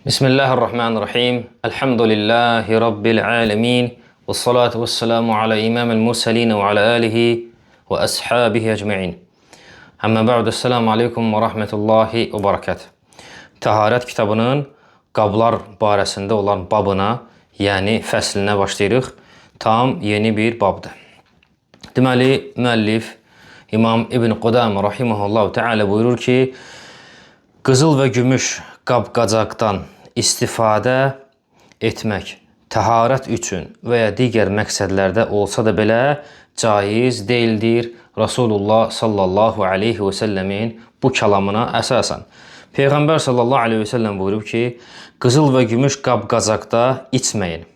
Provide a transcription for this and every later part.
Bismillahirrahmanirrahim. Elhamdülillahi Rabbil alemin. Və salatu və selamu alə imamil mursalin və alə alihi və əshabihi əcməin. Əmmə bə'd, esselamu aleykum və rahmetullahi və barakatuh. Təharət kitabının qablar barəsində olan babına, yəni fəslinə başlayırıq. Tam yeni bir babdır. Deməli, müəllif İmam İbn Qudamə rahimehullah təala buyurur ki, qızıl və gümüş qab-qacaqdan istifadə etmək təharət üçün və ya digər məqsədlərdə olsa da belə caiz deyildir. Rasulullah sallallahu aleyhi və səlləmin bu kəlamına əsasən. Peyğəmbər sallallahu aleyhi və səlləm buyurub ki, qızıl və gümüş qab-qacaqda içməyin.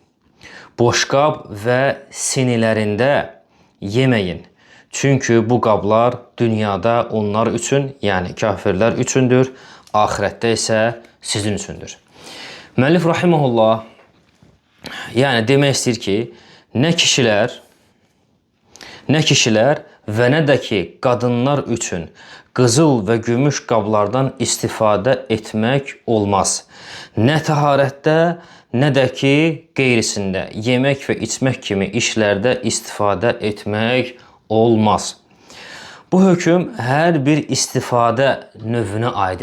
Boşqab və sinilərində yeməyin. Çünki bu qablar dünyada onlar üçün, yəni kafirlər üçündür, axirətdə isə sizin üçündür. Müəllif rahimehullah yəni demək istəyir ki, nə kişilər və nə də ki qadınlar üçün qızıl və gümüş qablardan istifadə etmək olmaz. Nə təharətdə, nə də ki qeyrisində yemək və içmək kimi işlərdə istifadə etmək olmaz. Bu hökm hər bir istifadə növünə aid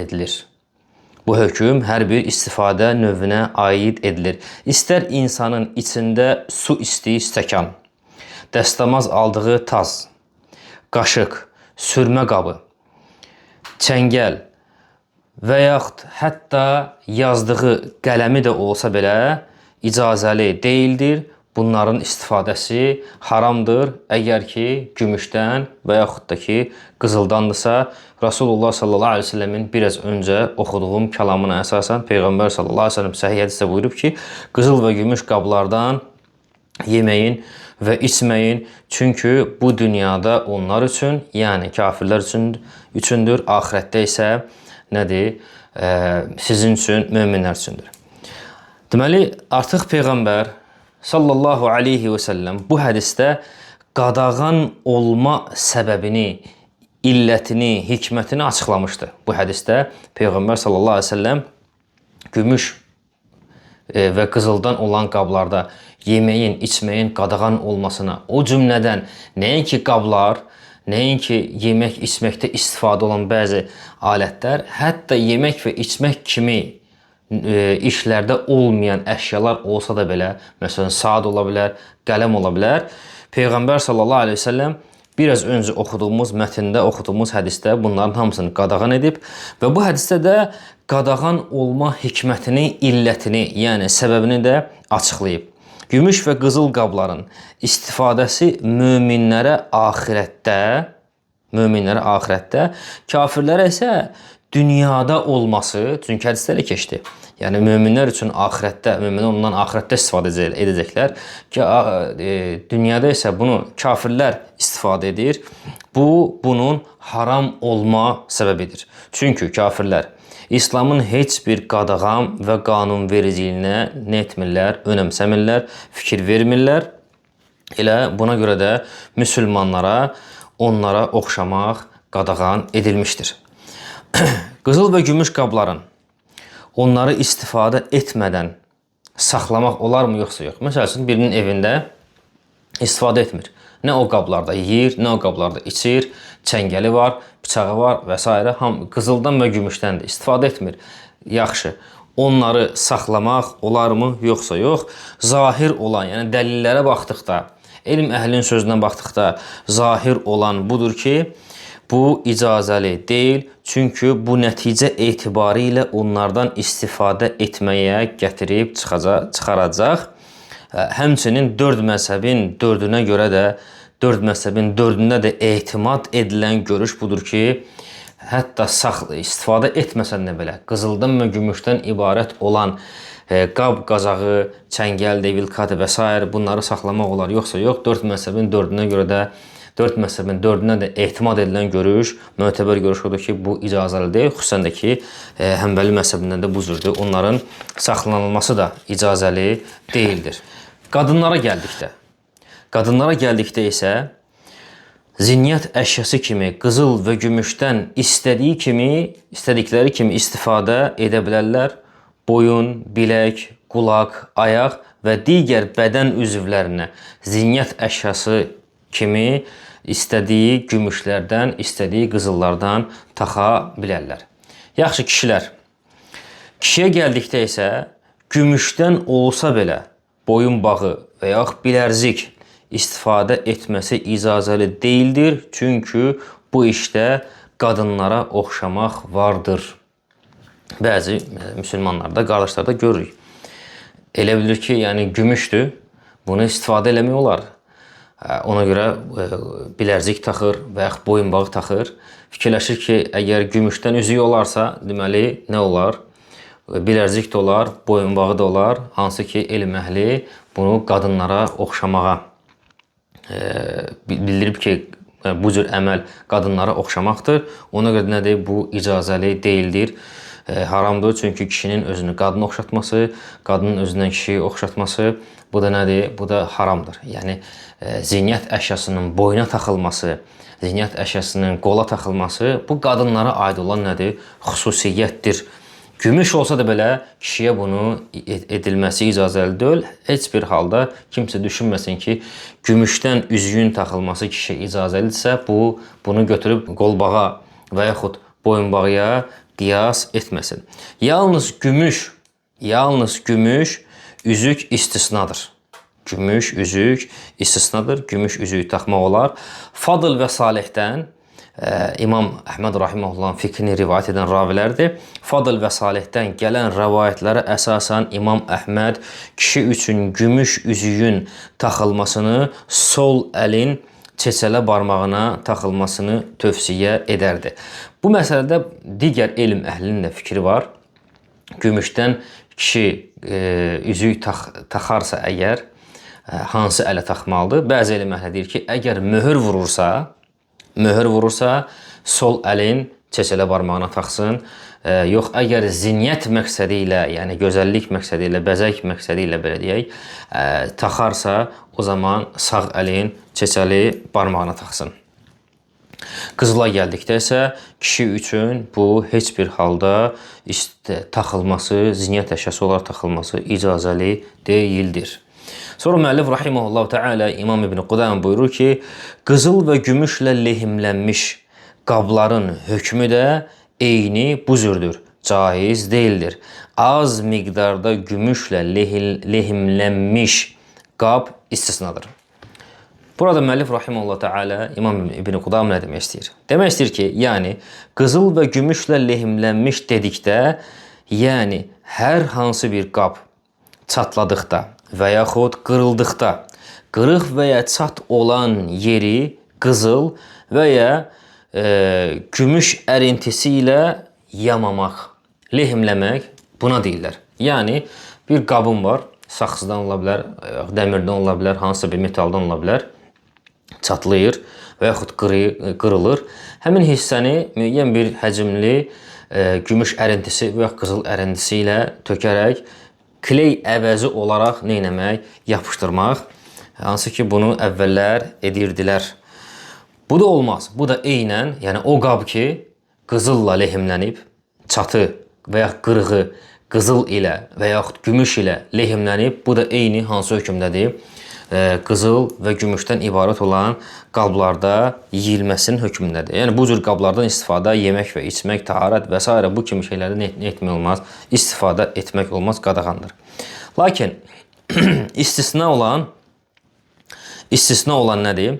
edilir. İstər insanın içində su istiyi stəkan, dəstəmaz aldığı taz, qaşıq, sürmə qabı, çəngəl və yaxud hətta yazdığı qələmi də olsa belə icazəli deyildir. Bunların istifadəsi haramdır. Əgər ki gümüşdən və yaxud da ki qızıldandırsa, Rasulullah sallallahu aleyhi ve sellemin biraz öncə oxuduğum kəlamına əsasən Peyğəmbər sallallahu aleyhi ve sellem səhih hədisdə buyurub ki, qızıl və gümüş qablardan yeməyin və içməyin. Çünki bu dünyada onlar üçün, yəni kafirlər üçündür, axirətdə isə nədir? Sizin üçün, möminlər üçündür. Deməli, artıq Peyğəmbər sallallahu aleyhi və səlləm bu hədisdə qadağan olma səbəbini, illətini, hikmətini açıqlamışdı. Bu hədisdə Peyğəmbər sallallahu aleyhi və səlləm gümüş və qızıldan olan qablarda yeməyin, içməyin qadağan olmasına, o cümlədən nəinki qablar, nəinki yemək, içməkdə istifadə olan bəzi alətlər, hətta yemək və içmək kimi işlərdə olmayan əşyalar olsa da belə, məsələn, saat ola bilər, qələm ola bilər. Peyğəmbər sallallahu aleyhi ve sellem biraz öncə oxuduğumuz mətndə, oxuduğumuz hədisdə bunların hamısını qadağan edib və bu hədisdə də qadağan olma hikmətini, illətini, yəni səbəbini də açıqlayıb. Gümüş və qızıl qabların istifadəsi möminlərə axirətdə, kafirlərə isə dünyada olması, çünki hədisdə elə keçdi. Yəni möminlər üçün axirətdə, möminlər ondan axirətdə istifadə edəcəklər ki, dünyada isə bunu kafirlər istifadə edir. Bu, bunun haram olma səbəbidir. Çünki kafirlər İslamın heç bir qadağan və qanunvericiliyinə nə etmirlər, önəmsəmirlər, fikir vermirlər. Elə buna görə də müsəlmanlara onlara oxşamaq qadağan edilmişdir. Qızıl və gümüş qabların onları istifadə etmədən saxlamaq olarmı, yoxsa yox? Məsələn, birinin evində istifadə etmir. Nə o qablarda yeyir, nə o qablarda içir, çəngəli var, bıçağı var və s. Qızıldan və gümüşdən də istifadə etmir. Yaxşı, onları saxlamaq olarmı, yoxsa yox? Zahir olan, yəni dəlillərə baxdıqda, elm əhlinin sözündən baxdıqda zahir olan budur ki, bu icazəli deyil, çünki bu nəticə etibarilə onlardan istifadə etməyə gətirib çıxaracaq. Həmçinin dörd məzhəbin dördünə görə də, dörd məzhəbin dördündə də etimad edilən görüş budur ki, hətta istifadə etməsən də belə, qızıldan və gümüşdən ibarət olan qab, qazağı, çəngəl, vilkat və s. bunları saxlamaq olar, yoxsa yox, dörd məzhəbin dördünə görə də dörd məzhəbin dördünə də etimad edilən görüş, mötəbər görüş odur ki, bu icazəli deyil. Xüsusən də ki, Həmbəli məzhəbindən də bu cürdür. Onların saxlanılması da icazəli deyildir. Qadınlara gəldikdə isə zinniyyət əşyası kimi qızıl və gümüşdən istədikləri kimi istifadə edə bilərlər. boyun, bilək, qulaq, ayaq və digər bədən üzvlərinə zinət əşyası kimi istədiyi gümüşlərdən, istədiyi qızıllardan taxa bilərlər. Yaxşı kişilər. Kişiyə gəldikdə isə gümüşdən olsa belə boyun bağı və yaxud bilərzik istifadə etməsi icazəli deyildir. Çünki bu işdə qadınlara oxşamaq vardır. Bəzi müsəlmanlarda, qardaşlarda görürük. Elə bilir ki, yəni gümüşdür, bunu istifadə eləmək olar. Ona görə bilərzik taxır və yaxud boyunbağı taxır. Fikirləşir ki, əgər gümüşdən üzüyü olarsa, deməli nə olar? Bilərzik də olar, boyunbağı da olar. Hansı ki, elm əhli bunu qadınlara oxşamağa bildirib ki, bu cür əməl qadınlara oxşamaqdır. Ona görə nədir? Bu icazəli deyildir. Haramdır. Çünki kişinin özünü qadına oxşatması, qadının özündən kişiyə oxşatması bu da nədir? Bu da haramdır. Yəni zinət əşyasının boyuna taxılması, zinət əşyasının qola taxılması bu qadınlara aid olan nədir? Xüsusiyyətdir. Gümüş olsa da belə kişiyə bunu edilməsi icazəli deyil. Heç bir halda kimsə düşünməsin ki, gümüşdən üzüyün taxılması kişiyə icazəlidirsə, bunu götürüb qolbağa və yaxud boyunbağıya qiyas etməsin. Yalnız gümüş üzük istisnadır. Gümüş üzük istisnadır. Gümüş üzüyü taxmaq olar. Fadıl və Salihdən İmam Əhməd Rahiməhullahın fikrini rivayət edən ravilərdir. Fadıl və Salihdən gələn rəvayətlərə əsasən İmam Əhməd kişi üçün gümüş üzüyün taxılmasını sol əlin çeçələ barmağına taxılmasını tövsiyə edərdi. Bu məsələdə digər elm əhlinin də fikri var. Gümüşdən kişi üzük taxarsa əgər hansı ələ taxmalıdır? Bəzi elm əhli deyir ki, əgər möhür vurursa sol əlin çeçələ barmağına taxsın. Yox, əgər zinət məqsədi ilə, yəni gözəllik məqsədi ilə, bəzək məqsədi ilə belə deyək, taxarsa o zaman sağ əlin çeçəli barmağına taxsın. Qızıla gəldikdə isə kişi üçün bu heç bir halda taxılması, zinət əşyası olaraq taxılması icazəli deyildir. Sonra müəllif rahimehullah Teala İmam İbn Qudam buyurur ki, qızıl və gümüşlə lehimlənmiş qabların hökmü də eyni bu cürdür. Caiz deyildir. Az miqdarda gümüşlə lehimlənmiş qab istisnadır. Burada müəllif rahimehullah Teala İmam İbn Qudam nə demək istəyir? Demək istəyir ki, yəni qızıl və gümüşlə lehimlənmiş dedikdə, yəni hər hansı bir qab çatladıqda və yaxud qırıldıqda, qırıq və ya çat olan yeri qızıl və ya gümüş ərintisi ilə yamamaq, lehimləmək buna deyirlər. Yəni bir qabın var, saxsıdan ola bilər, dəmirdən ola bilər, hansısa bir metaldan ola bilər, çatlayır və yaxud qırılır. Həmin hissəni müəyyən bir həcmli gümüş ərintisi və yaxud qızıl ərintisi ilə tökərək kley əvəzi olaraq neynəmək? Yapışdırmaq. Hansı ki, bunu əvvəllər edirdilər. Bu da olmaz. Bu da eynən, yəni o qab ki, qızılla lehimlənib, çatı və yaxud qırığı qızıl ilə və yaxud gümüş ilə lehimlənib, bu da eyni hansı hökmdədir? Qızıl və gümüşdən ibarət olan qablarda yeyilməsinin hökmündədir. Yəni bu cür qablardan istifadə, yemək və içmək, taharət və s. bu kimi şeylərdən etmək olmaz, istifadə etmək olmaz, qadağandır. Lakin istisna olan nədir?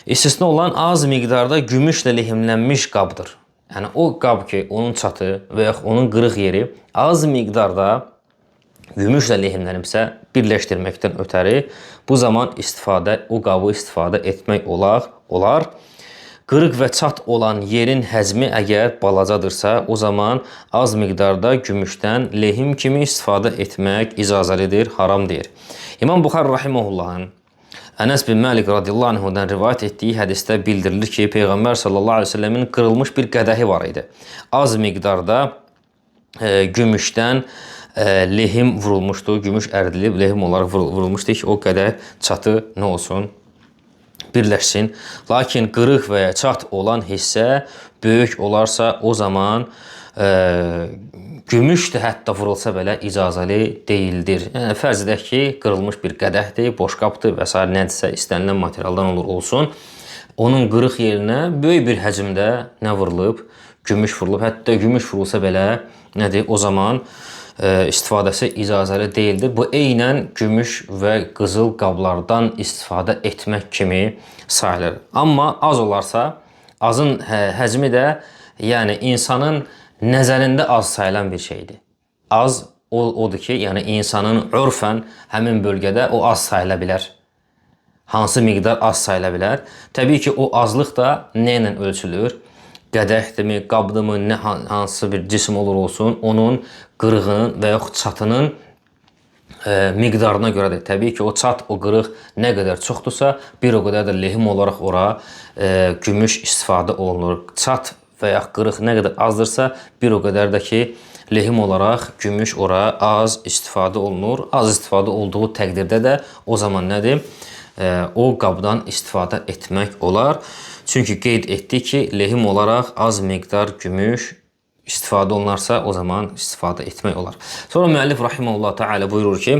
İstisna olan az miqdarda gümüşlə lehimlənmiş qabdır. Yəni o qab ki, onun çatı və yaxud onun qırıq yeri az miqdarda gümüşlə lehimlənibsə, birləşdirməkdən ötəri bu zaman o qabı istifadə etmək olar. Qırıq və çat olan yerin həzmi əgər balacadırsa, o zaman az miqdarda gümüşdən lehim kimi istifadə etmək icazəlidir, haram deyir. İmam Buxari rahimehullahın Ənəs bin Məlik radiyallahu anhudan rivayət etdiyi hədisdə bildirilir ki, Peyğəmbər sallallahu aleyhi ve sellemin qırılmış bir qədəhi var idi. Az miqdarda gümüşdən lehim vurulmuşdu, gümüş ərdilib lehim olaraq vurulmuşdu ki, o qədər çatı nə olsun, birləşsin. Lakin qırıq və ya çat olan hissə böyük olarsa, o zaman Gümüş də hətta vurulsa belə icazəli deyildir. Yəni fərz edək ki, qırılmış bir qədəhdir, boşqabdır və s. nədirsə istənilən materialdan olsun. Onun qırıq yerinə böyük bir həcmdə nə vurulub? Gümüş vurulub. Hətta gümüş vurulsa belə nədir? O zaman istifadəsi icazəli deyildir. Bu eynən gümüş və qızıl qablardan istifadə etmək kimi sayılır. Amma az olarsa, azın həcmi də yəni insanın nəzərində az sayılan bir şeydir. Az odur ki, yəni insanın ürfən həmin bölgədə o az sayıla bilər. Hansı miqdar az sayıla bilər? Təbii ki, o azlıq da nə ilə ölçülür? Qədəhdimi, qabdımı, nə hansı bir cisim olur olsun, onun qırığının və yaxud çatının miqdarına görədir. Təbii ki, o çat, o qırıq nə qədər çoxdursa, bir o qədər də lehim olaraq ora gümüş istifadə olunur. Çat və ya qırıq nə qədər azdırsa, bir o qədər də ki, lehim olaraq gümüş ora az istifadə olunur. Az istifadə olduğu təqdirdə də o zaman nədir? O qabdan istifadə etmək olar. Çünki qeyd etdik ki, lehim olaraq az miqdar gümüş istifadə olunarsa, o zaman istifadə etmək olar. Sonra müəllif rahimehullah təala buyurur ki,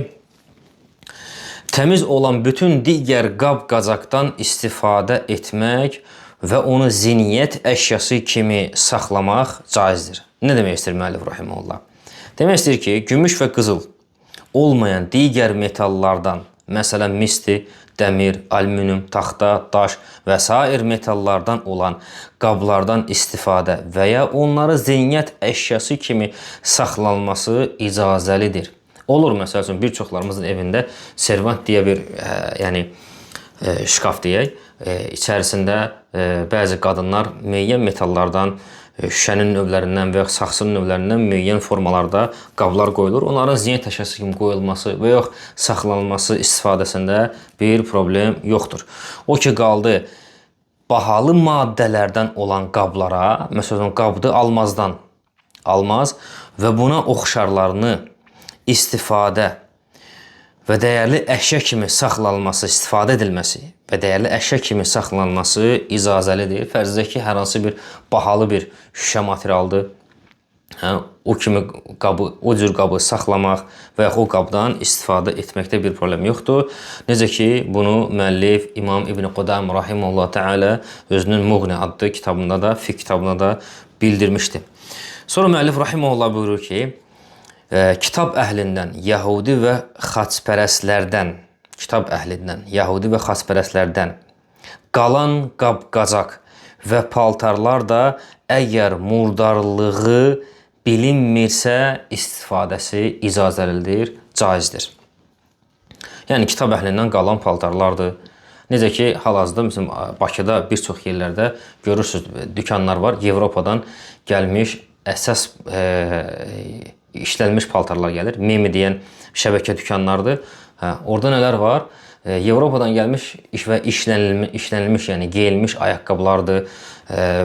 təmiz olan bütün digər qab-qacaqdan istifadə etmək və onu ziniyyət əşyası kimi saxlamaq caizdir. Nə demək istəyir müəllif rahimehullah? Demək istəyir ki, gümüş və qızıl olmayan digər metallardan, məsələn misli, dəmir, alüminium, taxta, daş və sair metallardan olan qablardan istifadə və ya onları ziniyyət əşyası kimi saxlanması icazəlidir. Olur, məsəl üçün, bir çoxlarımızın evində servant deyə bir şkaf deyək, içərisində bəzi qadınlar müəyyən metallardan, şüşənin növlərindən və ya saxsının növlərindən müəyyən formalarda qablar qoyulur. Onların ziniyyət əşyası kimi qoyulması və yox saxlanılması istifadəsində bir problem yoxdur. O ki, qaldı bahalı maddələrdən olan qablara, məsələn, qabdı almazdan, almaz və buna oxşarlarını istifadə və dəyərli əşya kimi saxlanılması, istifadə edilməsi və dəyərli əşya kimi saxlanılması icazəlidir. Fərz edək ki, hər hansı bir bahalı bir şüşə materialdır. O kimi qabı, o cür qabı saxlamaq və ya o qabdan istifadə etməkdə bir problem yoxdur. Necə ki, bunu müəllif İmam İbn Qudam rahimehullah təala özünün Muğni adlı kitabında da, fiqh kitabında da bildirmişdi. Sonra müəllif rahimehullah buyurur ki, kitab əhlindən, yəhudi və xaçpərəstlərdən qalan qab-qacaq və paltarlar da əgər murdarlığı bilinmirsə istifadəsi icazəlidir, caizdir. Yəni kitab əhlindən qalan paltarlardır. Necə ki, hal-hazırda bizim Bakıda bir çox yerlərdə görürsünüz, dükanlar var, Avropadan gəlmiş əsas işlənmiş paltarlar gəlir. Memi deyən şəbəkə dükanlardır. Orada nələr var? Avropadan gəlmiş və işlənilmiş, yəni geyilmiş ayaqqabılardır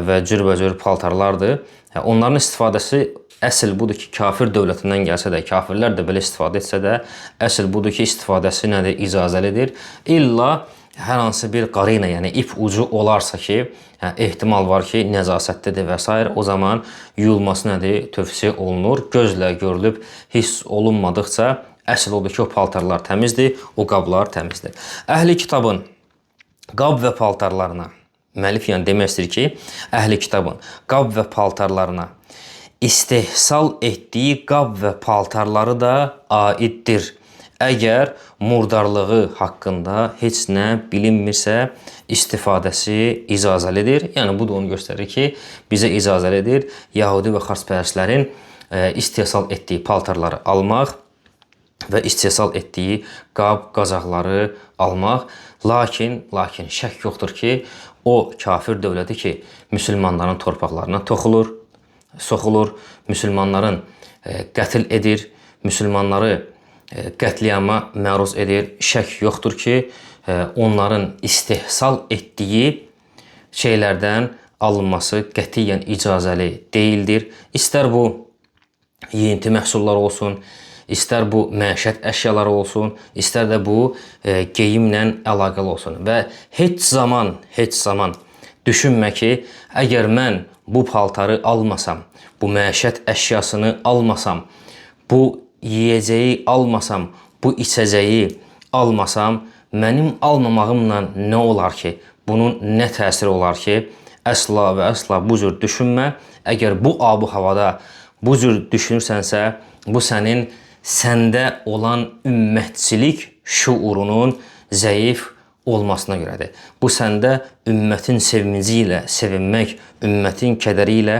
və cürbəcür paltarlardır. Onların istifadəsi əsl budur ki, kafir dövlətindən gəlsə də, kafirlər də belə istifadə etsə də, əsl budur ki, istifadəsi nədir? İcazəlidir. İlla hər hansı bir qarina, yəni ip ucu olarsa ki, ehtimal var ki, nəzasətlidir və s. o zaman yuyulması nədir? Tövsiyə olunur. Gözlə görülüb, hiss olunmadıqca əsl odur ki, o paltarlar təmizdir, o qablar təmizdir. Əhli kitabın qab və paltarlarına, müəllif yəni demək istəyir ki, əhli kitabın qab və paltarlarına istehsal etdiyi qab və paltarları da aiddir. Əgər murdarlığı haqqında heç nə bilinmirsə, istifadəsi icazəlidir. Yəni, bu da onu göstərir ki, bizə icazəlidir yəhudi və xaçpərəstlərin istehsal etdiyi paltarları almaq və istehsal etdiyi qab-qacaqları almaq. Lakin şək yoxdur ki, o kafir dövləti ki, müsəlmanların torpaqlarına soxulur, müsəlmanların qətl edir, müsəlmanları qətliama məruz edir. Şək yoxdur ki, onların istehsal etdiyi şeylərdən alınması qətiyyən icazəli deyildir. İstər bu yeyinti məhsulları olsun, istər bu məişət əşyaları olsun, istər də bu geyimlə əlaqəli olsun. Və heç zaman düşünmə ki, əgər mən bu paltarı almasam, bu məişət əşyasını almasam, bu yiyəcəyi almasam, bu içəcəyi almasam, mənim almamağımla nə olar ki? Bunun nə təsiri olar ki? Əsla və əsla bu cür düşünmə. Əgər bu abu havada bu cür düşünürsənsə, bu sənin səndə olan ümmətçilik şuurunun zəif olmasına görədir. Bu səndə ümmətin sevinci ilə sevinmək, ümmətin kədəri ilə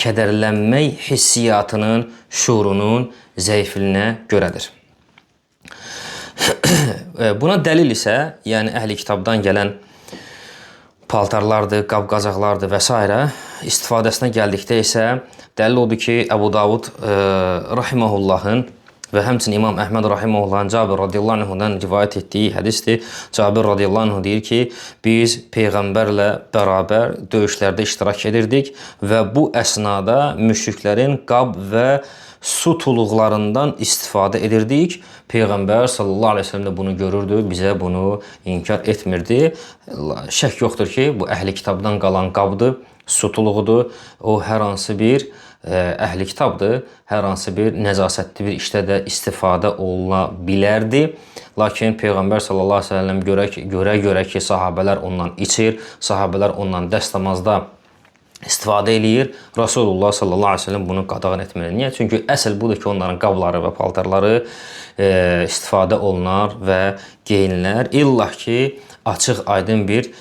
kədərlənmək hissiyatının, şuurunun zəifliyinə görədir. Buna dəlil isə, yəni əhli kitabdan gələn paltarlardır, qab-qacaqlardır və s. istifadəsinə gəldikdə isə dəlil odur ki, Əbu Davud rahiməhullahın və həmçinin İmam Əhməd rahiməhullahın Cabir radiyallahu anhudan rivayət etdiyi hədisdir. Cabir radiyallahu anhu deyir ki, biz Peyğəmbərlə bərabər döyüşlərdə iştirak edirdik və bu əsnada müşriklərin qab və su tuluqlarından istifadə edirdik. Peyğəmbər sallallahu aleyhi ve sellem də bunu görürdü, bizə bunu inkar etmirdi. Şək yoxdur ki, bu əhli kitabdan qalan qabdır, su tuluğudur. O hər hansı bir əhli kitabdır, hər hansı bir nəzasətli bir işdə də istifadə oluna bilərdi. Lakin Peyğəmbər sallallahu aleyhi ve sellem görə ki, sahabələr ondan içir, sahabələr ondan dəstəmazda istifadə eləyir. Rasulullah sallallahu aleyhi ve sellem bunu qadağan etməli. Niyə? Çünki əsl budur ki, onların qabları və paltarları istifadə olunar və geyinlər. İllah ki, açıq aydın bir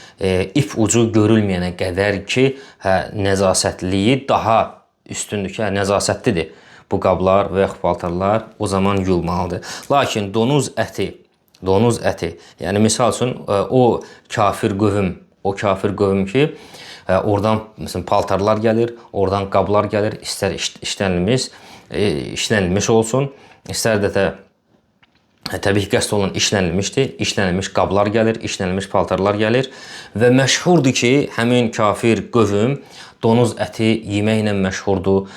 ip ucu görülməyənə qədər ki, nəzasətliyi daha üstündür ki, nəzasətlidir bu qablar və yaxud paltarlar, o zaman yuyulmalıdır. Lakin donuz əti, yəni misal üçün o kafir qövm ki, oradan məsələn paltarlar gəlir, oradan qablar gəlir, istər işlənilmiş olsun, istər də təbii ki, qəsd olunan işlənilmişdir, işlənilmiş qablar gəlir, işlənilmiş paltarlar gəlir və məşhurdur ki, həmin kafir qövm donuz əti yeməklə məşhurdur,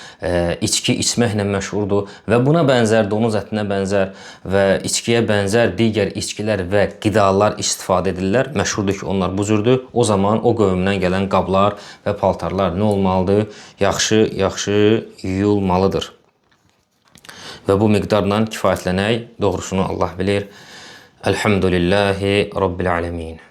içki içməklə məşhurdur və buna bənzər, donuz ətinə bənzər və içkiyə bənzər digər içkilər və qidalar istifadə edirlər. Məşhurdur ki, onlar bu cürdür. O zaman o qövmdən gələn qablar və paltarlar nə olmalıdır? Yaxşı yuyulmalıdır. Və bu miqdarla kifayətlənək, doğrusunu Allah bilir. Elhamdülillahi Rabbil alemin.